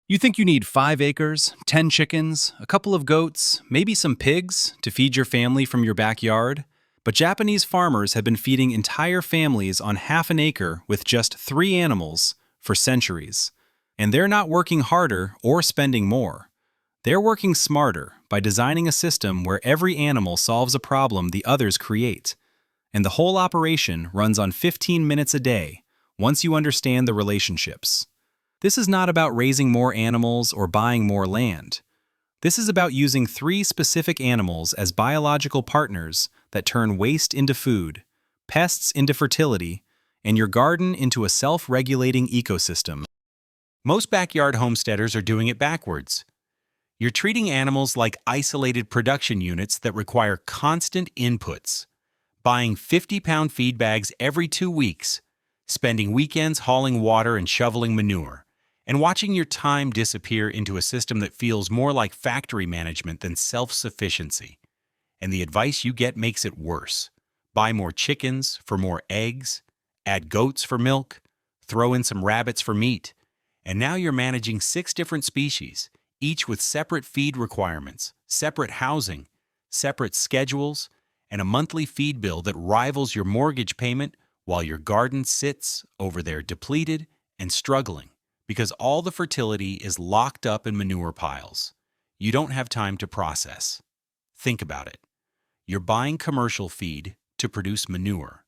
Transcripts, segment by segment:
You think you need 5 acres, 10 chickens, a couple of goats, maybe some pigs to feed your family from your backyard? But Japanese farmers have been feeding entire families on half an acre with just 3 animals for centuries. And they're not working harder or spending more. They're working smarter by designing a system where every animal solves a problem the others create. And the whole operation runs on 15 minutes a day once you understand the relationships. This is not about raising more animals or buying more land. This is about using 3 specific animals as biological partners that turn waste into food, pests into fertility, and your garden into a self-regulating ecosystem. Most backyard homesteaders are doing it backwards. You're treating animals like isolated production units that require constant inputs, buying 50-pound feed bags every 2 weeks, spending weekends hauling water and shoveling manure, and watching your time disappear into a system that feels more like factory management than self-sufficiency. And the advice you get makes it worse. Buy more chickens for more eggs, add goats for milk, throw in some rabbits for meat, and now you're managing 6 different species, each with separate feed requirements, separate housing, separate schedules, and a monthly feed bill that rivals your mortgage payment while your garden sits over there depleted and struggling, because all the fertility is locked up in manure piles. You don't have time to process. Think about it. You're buying commercial feed to produce manure.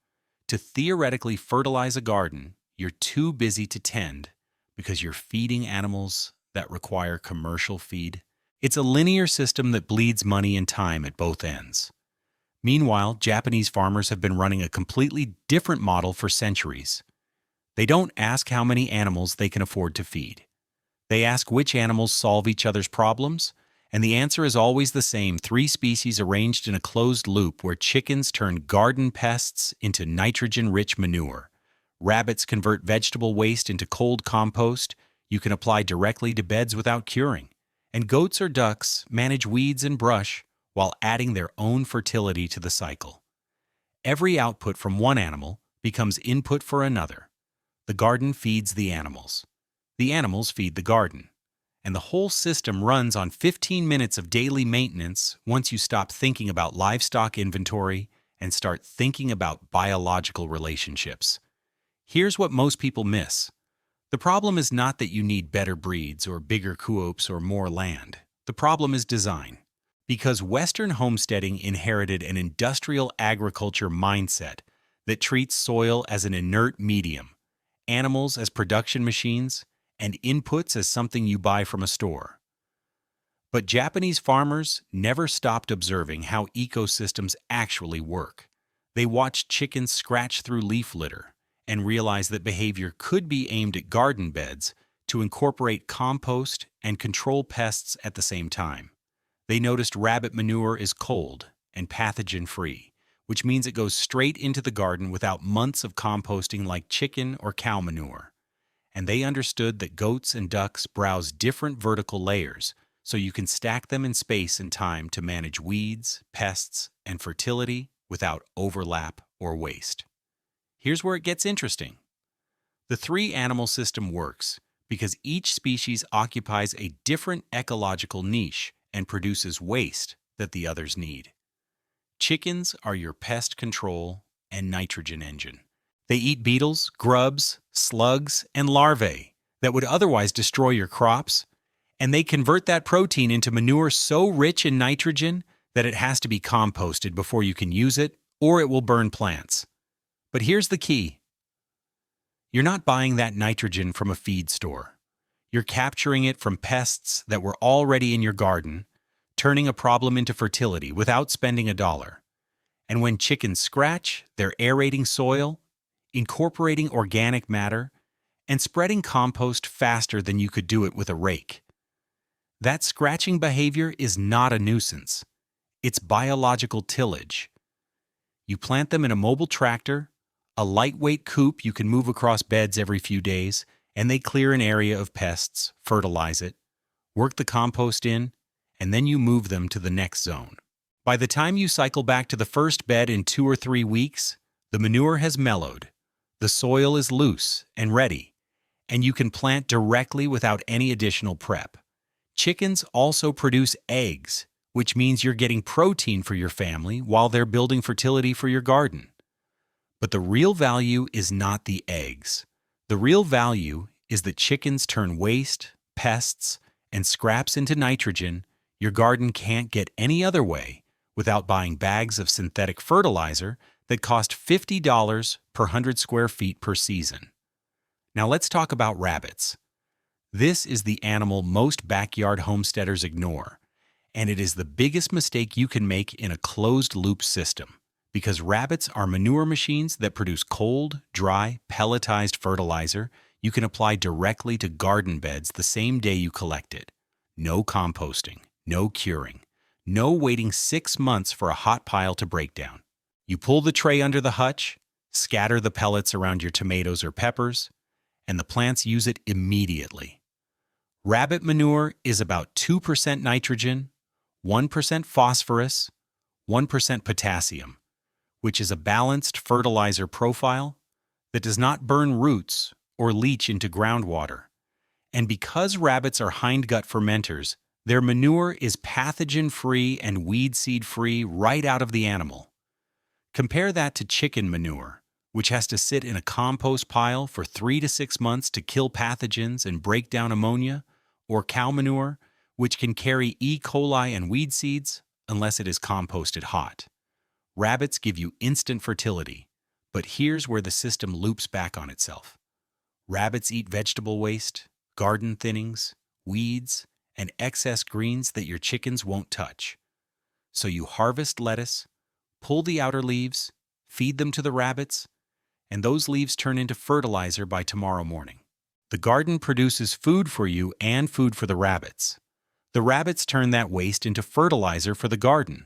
To theoretically fertilize a garden, you're too busy to tend because you're feeding animals that require commercial feed. It's a linear system that bleeds money and time at both ends. Meanwhile, Japanese farmers have been running a completely different model for centuries. They don't ask how many animals they can afford to feed. They ask which animals solve each other's problems, and the answer is always the same: 3 species arranged in a closed loop where chickens turn garden pests into nitrogen-rich manure. Rabbits convert vegetable waste into cold compost you can apply directly to beds without curing. And goats or ducks manage weeds and brush while adding their own fertility to the cycle. Every output from one animal becomes input for another. The garden feeds the animals. The animals feed the garden. And the whole system runs on 15 minutes of daily maintenance once you stop thinking about livestock inventory and start thinking about biological relationships. Here's what most people miss. The problem is not that you need better breeds or bigger coops or more land. The problem is design. Because Western homesteading inherited an industrial agriculture mindset that treats soil as an inert medium, animals as production machines, and inputs as something you buy from a store. But Japanese farmers never stopped observing how ecosystems actually work. They watched chickens scratch through leaf litter and realized that behavior could be aimed at garden beds to incorporate compost and control pests at the same time. They noticed rabbit manure is cold and pathogen-free, which means it goes straight into the garden without months of composting like chicken or cow manure. And they understood that goats and ducks browse different vertical layers, so you can stack them in space and time to manage weeds, pests, and fertility without overlap or waste. Here's where it gets interesting. The 3-animal system works because each species occupies a different ecological niche and produces waste that the others need. Chickens are your pest control and nitrogen engine. They eat beetles, grubs, slugs, and larvae that would otherwise destroy your crops, and they convert that protein into manure so rich in nitrogen that it has to be composted before you can use it, or it will burn plants. But here's the key. You're not buying that nitrogen from a feed store. You're capturing it from pests that were already in your garden, turning a problem into fertility without spending a dollar. And when chickens scratch, they're aerating soil, incorporating organic matter, and spreading compost faster than you could do it with a rake. That scratching behavior is not a nuisance. It's biological tillage. You plant them in a mobile tractor, a lightweight coop you can move across beds every few days, and they clear an area of pests, fertilize it, work the compost in, and then you move them to the next zone. By the time you cycle back to the first bed in 2 or 3 weeks, the manure has mellowed, the soil is loose and ready, and you can plant directly without any additional prep. Chickens also produce eggs, which means you're getting protein for your family while they're building fertility for your garden. But the real value is not the eggs. The real value is that chickens turn waste, pests, and scraps into nitrogen your garden can't get any other way without buying bags of synthetic fertilizer that cost $50 per 100 square feet per season. Now let's talk about rabbits. This is the animal most backyard homesteaders ignore, and it is the biggest mistake you can make in a closed-loop system, because rabbits are manure machines that produce cold, dry, pelletized fertilizer you can apply directly to garden beds the same day you collect it. No composting, no curing, no waiting 6 months for a hot pile to break down. You pull the tray under the hutch, scatter the pellets around your tomatoes or peppers, and the plants use it immediately. Rabbit manure is about 2% nitrogen, 1% phosphorus, 1% potassium, which is a balanced fertilizer profile that does not burn roots or leach into groundwater. And because rabbits are hindgut fermenters, their manure is pathogen-free and weed seed-free right out of the animal. Compare that to chicken manure, which has to sit in a compost pile for 3 to 6 months to kill pathogens and break down ammonia, or cow manure, which can carry E. coli and weed seeds unless it is composted hot. Rabbits give you instant fertility, but here's where the system loops back on itself. Rabbits eat vegetable waste, garden thinnings, weeds, and excess greens that your chickens won't touch. So you harvest lettuce, pull the outer leaves, feed them to the rabbits, and those leaves turn into fertilizer by tomorrow morning. The garden produces food for you and food for the rabbits. The rabbits turn that waste into fertilizer for the garden,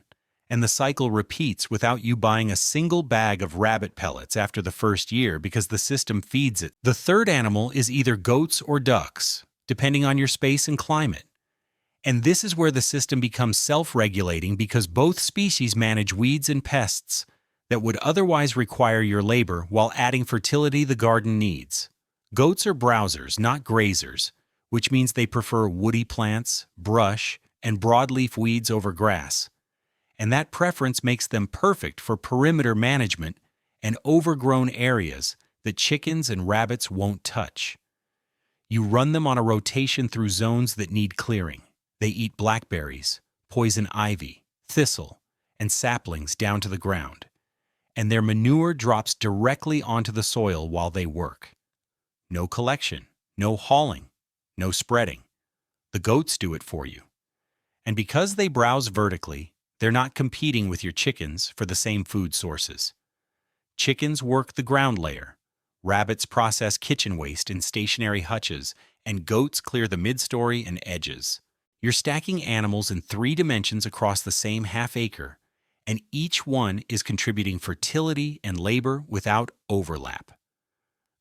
and the cycle repeats without you buying a single bag of rabbit pellets after the first year because the system feeds it. The third animal is either goats or ducks, depending on your space and climate. And this is where the system becomes self-regulating because both species manage weeds and pests that would otherwise require your labor while adding fertility the garden needs. Goats are browsers, not grazers, which means they prefer woody plants, brush, and broadleaf weeds over grass. And that preference makes them perfect for perimeter management and overgrown areas that chickens and rabbits won't touch. You run them on a rotation through zones that need clearing. They eat blackberries, poison ivy, thistle, and saplings down to the ground, and their manure drops directly onto the soil while they work. No collection, no hauling, no spreading. The goats do it for you. And because they browse vertically, they're not competing with your chickens for the same food sources. Chickens work the ground layer, rabbits process kitchen waste in stationary hutches, and goats clear the mid-story and edges. You're stacking animals in 3 dimensions across the same half-acre, and each one is contributing fertility and labor without overlap.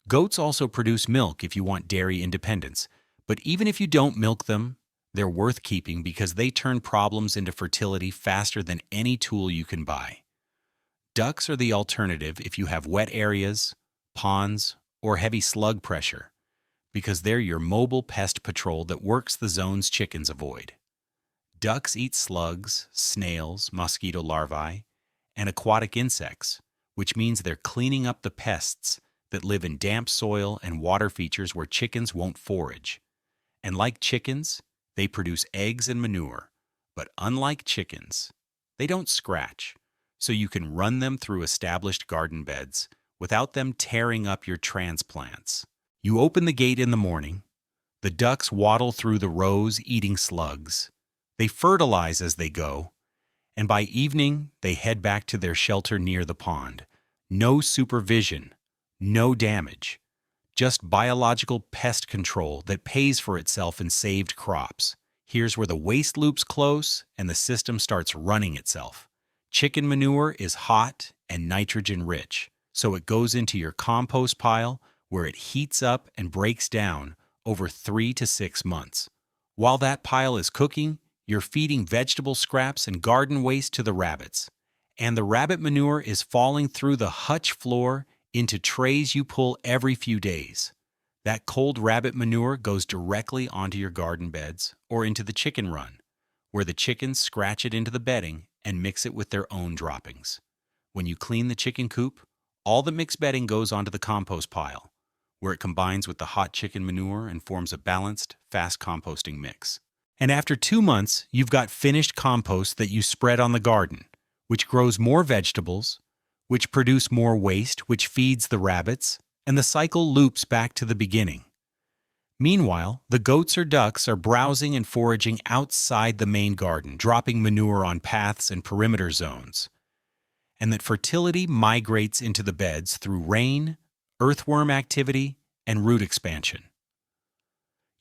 Goats also produce milk if you want dairy independence, but even if you don't milk them, they're worth keeping because they turn problems into fertility faster than any tool you can buy. Ducks are the alternative if you have wet areas, ponds, or heavy slug pressure, because they're your mobile pest patrol that works the zones chickens avoid. Ducks eat slugs, snails, mosquito larvae, and aquatic insects, which means they're cleaning up the pests that live in damp soil and water features where chickens won't forage. And like chickens, they produce eggs and manure, but unlike chickens, they don't scratch, so you can run them through established garden beds without them tearing up your transplants. You open the gate in the morning, the ducks waddle through the rows eating slugs. They fertilize as they go, and by evening they head back to their shelter near the pond. No supervision, no damage, just biological pest control that pays for itself in saved crops. Here's where the waste loops close and the system starts running itself. Chicken manure is hot and nitrogen rich, so it goes into your compost pile where it heats up and breaks down over 3 to 6 months. While that pile is cooking, you're feeding vegetable scraps and garden waste to the rabbits, and the rabbit manure is falling through the hutch floor into trays you pull every few days. That cold rabbit manure goes directly onto your garden beds or into the chicken run, where the chickens scratch it into the bedding and mix it with their own droppings. When you clean the chicken coop, all the mixed bedding goes onto the compost pile, where it combines with the hot chicken manure and forms a balanced, fast composting mix. And after 2 months, you've got finished compost that you spread on the garden, which grows more vegetables, which produce more waste, which feeds the rabbits, and the cycle loops back to the beginning. Meanwhile, the goats or ducks are browsing and foraging outside the main garden, dropping manure on paths and perimeter zones. And that fertility migrates into the beds through rain, earthworm activity, and root expansion.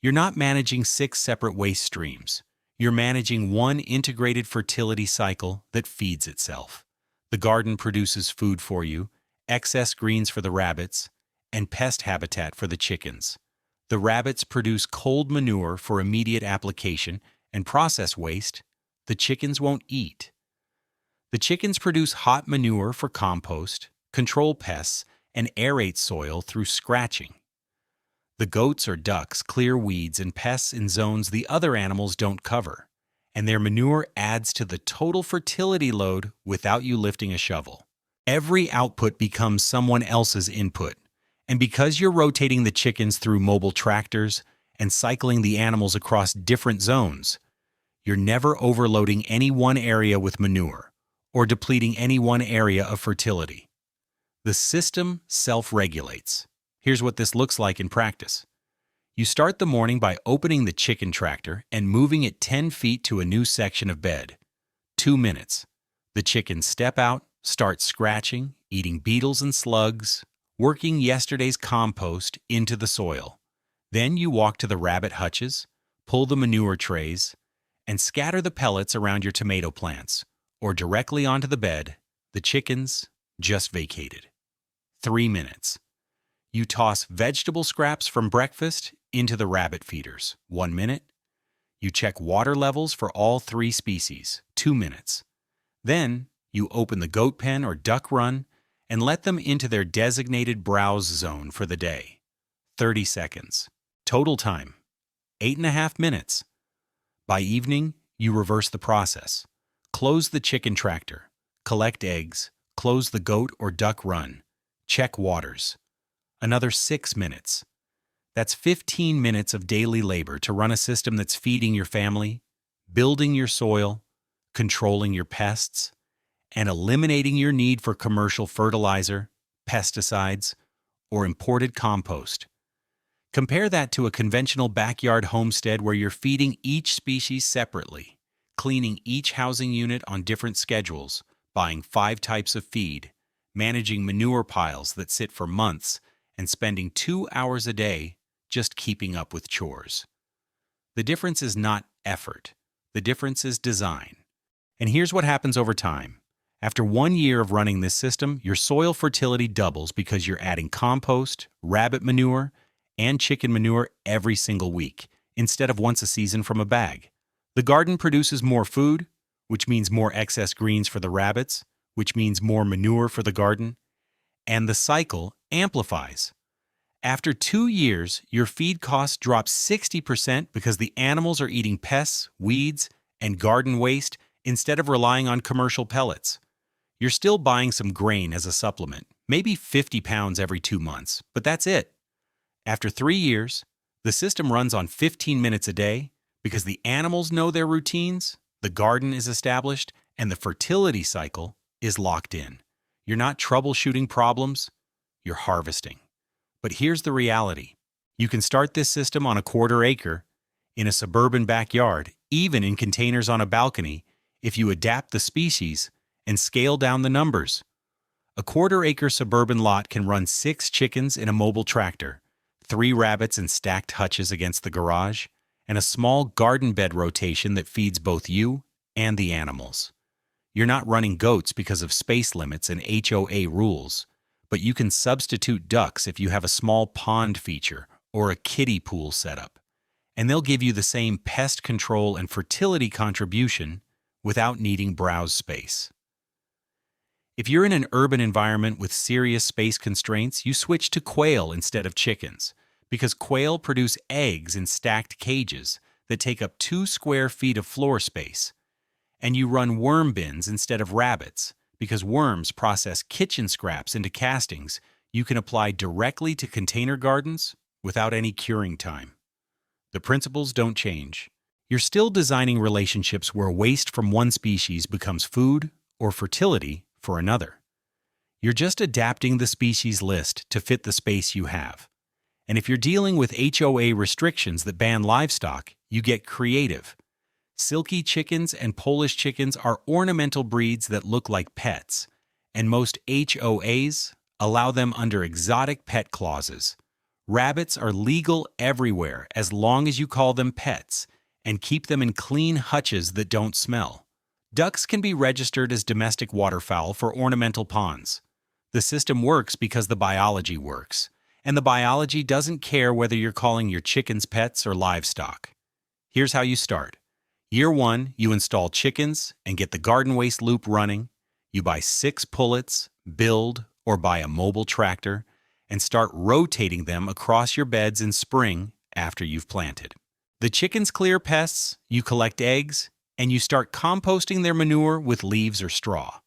You're not managing 6 separate waste streams. You're managing one integrated fertility cycle that feeds itself. The garden produces food for you, excess greens for the rabbits, and pest habitat for the chickens. The rabbits produce cold manure for immediate application and process waste the chickens won't eat. The chickens produce hot manure for compost, control pests, and aerate soil through scratching. The goats or ducks clear weeds and pests in zones the other animals don't cover, and their manure adds to the total fertility load without you lifting a shovel. Every output becomes someone else's input, and because you're rotating the chickens through mobile tractors and cycling the animals across different zones, you're never overloading any one area with manure or depleting any one area of fertility. The system self-regulates. Here's what this looks like in practice. You start the morning by opening the chicken tractor and moving it 10 feet to a new section of bed. 2 minutes. The chickens step out, start scratching, eating beetles and slugs, working yesterday's compost into the soil. Then you walk to the rabbit hutches, pull the manure trays, and scatter the pellets around your tomato plants, or directly onto the bed the chickens just vacated. 3 minutes. You toss vegetable scraps from breakfast into the rabbit feeders. 1 minute. You check water levels for all 3 species. 2 minutes. Then you open the goat pen or duck run and let them into their designated browse zone for the day. 30 seconds. Total time, 8.5 minutes. By evening, you reverse the process. Close the chicken tractor, collect eggs, close the goat or duck run, check waters. Another 6 minutes. That's 15 minutes of daily labor to run a system that's feeding your family, building your soil, controlling your pests, and eliminating your need for commercial fertilizer, pesticides, or imported compost. Compare that to a conventional backyard homestead where you're feeding each species separately, cleaning each housing unit on different schedules, buying 5 types of feed, managing manure piles that sit for months, and spending 2 hours a day just keeping up with chores. The difference is not effort. The difference is design. And here's what happens over time. After 1 year of running this system, your soil fertility doubles because you're adding compost, rabbit manure, and chicken manure every single week, instead of once a season from a bag. The garden produces more food, which means more excess greens for the rabbits, which means more manure for the garden, and the cycle amplifies. After 2 years, your feed costs drop 60% because the animals are eating pests, weeds, and garden waste instead of relying on commercial pellets. You're still buying some grain as a supplement, maybe 50 pounds every 2 months, but that's it. After 3 years, the system runs on 15 minutes a day because the animals know their routines, the garden is established, and the fertility cycle is locked in. You're not troubleshooting problems, you're harvesting. But here's the reality. You can start this system on a 1/4 acre, in a suburban backyard, even in containers on a balcony, if you adapt the species and scale down the numbers. A 1/4 acre suburban lot can run 6 chickens in a mobile tractor, 3 rabbits in stacked hutches against the garage, and a small garden bed rotation that feeds both you and the animals. You're not running goats because of space limits and HOA rules, but you can substitute ducks if you have a small pond feature or a kiddie pool setup, and they'll give you the same pest control and fertility contribution without needing browse space. If you're in an urban environment with serious space constraints, you switch to quail instead of chickens, because quail produce eggs in stacked cages that take up 2 square feet of floor space. And you run worm bins instead of rabbits, because worms process kitchen scraps into castings you can apply directly to container gardens without any curing time. The principles don't change. You're still designing relationships where waste from one species becomes food or fertility for another. You're just adapting the species list to fit the space you have. And if you're dealing with HOA restrictions that ban livestock, you get creative. Silky chickens and Polish chickens are ornamental breeds that look like pets, and most HOAs allow them under exotic pet clauses. Rabbits are legal everywhere as long as you call them pets and keep them in clean hutches that don't smell. Ducks can be registered as domestic waterfowl for ornamental ponds. The system works because the biology works, and the biology doesn't care whether you're calling your chickens pets or livestock. Here's how you start. Year 1, you install chickens and get the garden waste loop running. You buy 6 pullets, build, or buy a mobile tractor, and start rotating them across your beds in spring after you've planted. The chickens clear pests, you collect eggs, and you start composting their manure with leaves or straw.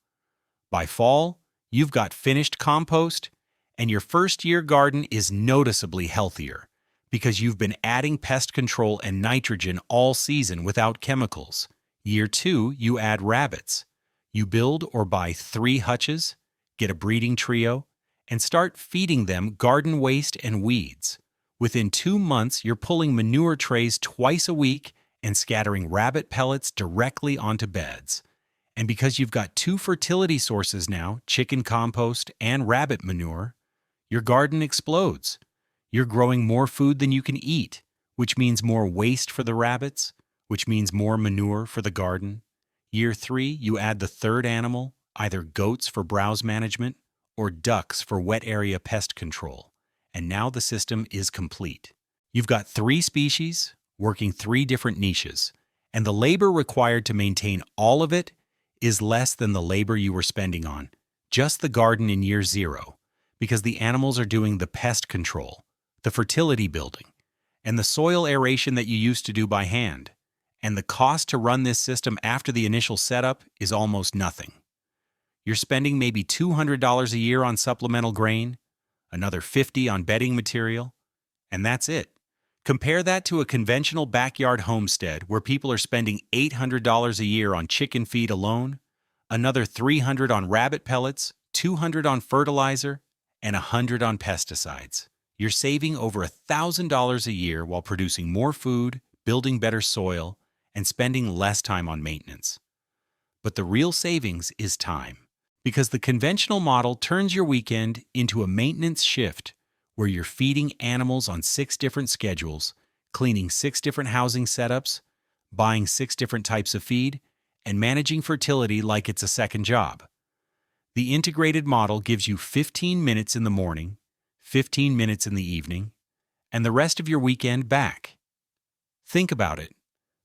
By fall, you've got finished compost, and your first-year garden is noticeably healthier because you've been adding pest control and nitrogen all season without chemicals. Year 2, you add rabbits. You build or buy 3 hutches, get a breeding trio, and start feeding them garden waste and weeds. Within 2 months, you're pulling manure trays twice a week and scattering rabbit pellets directly onto beds. And because you've got 2 fertility sources now, chicken compost and rabbit manure, your garden explodes. You're growing more food than you can eat, which means more waste for the rabbits, which means more manure for the garden. Year 3, you add the 3rd animal, either goats for browse management or ducks for wet area pest control. And now the system is complete. You've got 3 species working 3 different niches, and the labor required to maintain all of it is less than the labor you were spending on just the garden in year 0, because the animals are doing the pest control, the fertility building, and the soil aeration that you used to do by hand. And the cost to run this system after the initial setup is almost nothing. You're spending maybe $200 a year on supplemental grain, another $50 on bedding material, and that's it. Compare that to a conventional backyard homestead where people are spending $800 a year on chicken feed alone, another $300 on rabbit pellets, $200 on fertilizer, and $100 on pesticides. You're saving over $1,000 a year while producing more food, building better soil, and spending less time on maintenance. But the real savings is time, because the conventional model turns your weekend into a maintenance shift where you're feeding animals on 6 different schedules, cleaning 6 different housing setups, buying 6 different types of feed, and managing fertility like it's a second job. The integrated model gives you 15 minutes in the morning, 15 minutes in the evening, and the rest of your weekend back. Think about it.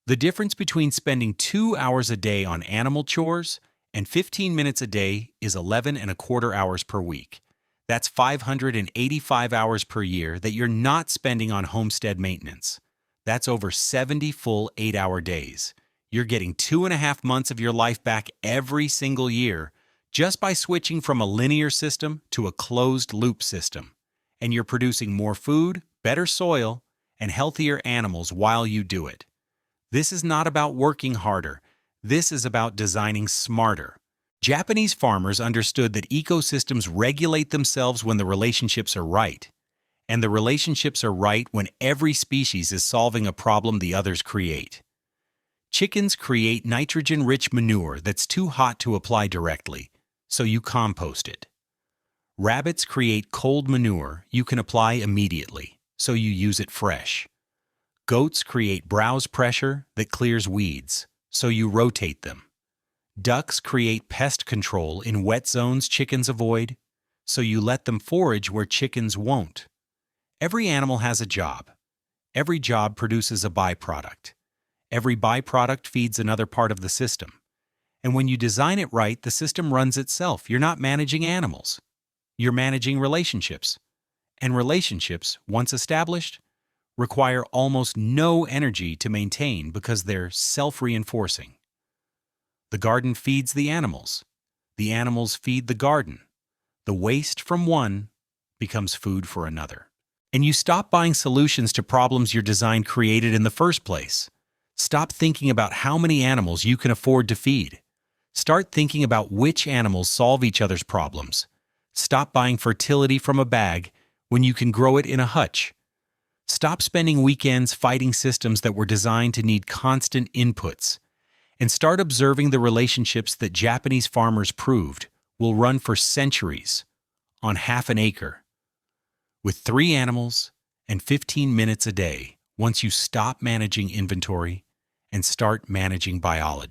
The difference between spending 2 hours a day on animal chores and 15 minutes a day is 11.25 hours per week. That's 585 hours per year that you're not spending on homestead maintenance. That's over 70 full 8-hour days. You're getting 2.5 months of your life back every single year just by switching from a linear system to a closed-loop system. And you're producing more food, better soil, and healthier animals while you do it. This is not about working harder. This is about designing smarter. Japanese farmers understood that ecosystems regulate themselves when the relationships are right. And the relationships are right when every species is solving a problem the others create. Chickens create nitrogen-rich manure that's too hot to apply directly, so you compost it. Rabbits create cold manure you can apply immediately, so you use it fresh. Goats create browse pressure that clears weeds, so you rotate them. Ducks create pest control in wet zones chickens avoid, so you let them forage where chickens won't. Every animal has a job. Every job produces a byproduct. Every byproduct feeds another part of the system. And when you design it right, the system runs itself. You're not managing animals. You're managing relationships. And relationships, once established, require almost no energy to maintain because they're self-reinforcing. The garden feeds the animals feed the garden. The waste from one becomes food for another. And you stop buying solutions to problems your design created in the first place. Stop thinking about how many animals you can afford to feed. Start thinking about which animals solve each other's problems. Stop buying fertility from a bag when you can grow it in a hutch. Stop spending weekends fighting systems that were designed to need constant inputs. And start observing the relationships that Japanese farmers proved will run for centuries on half an acre, with 3 animals and 15 minutes a day once you stop managing inventory and start managing biology.